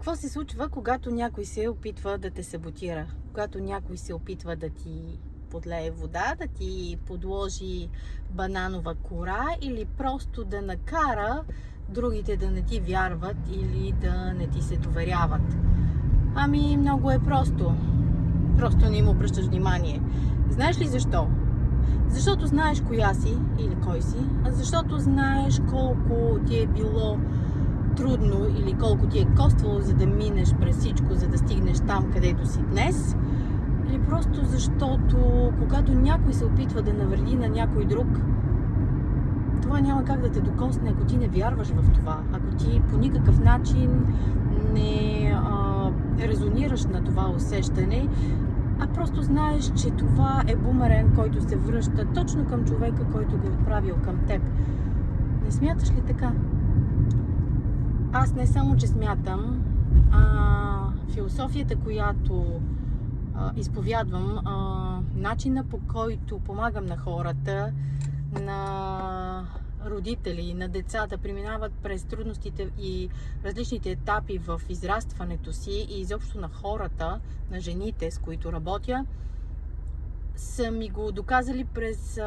Какво се случва, когато някой се опитва да те саботира? Когато някой се опитва да ти подлее вода, да ти подложи бананова кора или просто да накара другите да не ти вярват или да не ти се доверяват? Ами, много е просто. Просто не им обръщаш внимание. Знаеш ли защо? Защото знаеш коя си или кой си, защото знаеш колко ти е било трудно или колко ти е коствало, за да минеш през всичко, за да стигнеш там, където си днес, или просто защото когато някой се опитва да навреди на някой друг, това няма как да те докосне, ако ти не вярваш в това, ако ти по никакъв начин не резонираш на това усещане, а просто знаеш, че това е бумеранг, който се връща точно към човека, който го е отправил към теб. Не смяташ ли така? Аз не само, че смятам, философията, която изповядвам, начина, по който помагам на хората, на родители, на децата, преминават през трудностите и различните етапи в израстването си и изобщо на хората, на жените, с които работя, са ми го доказали през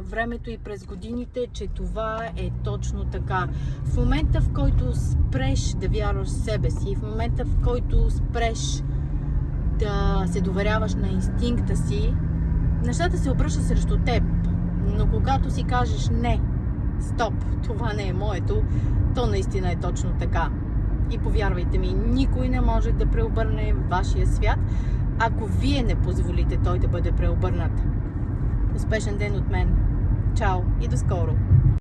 времето и през годините, че това е точно така. В момента, в който спреш да вярваш в себе си, в момента, в който спреш да се доверяваш на инстинкта си, нещата се обръщат срещу теб. Но когато си кажеш не, стоп, това не е моето, то наистина е точно така. И повярвайте ми, никой не може да преобърне вашия свят, ако вие не позволите той да бъде преобърнат. Успешен ден от мен! Чао и до скоро!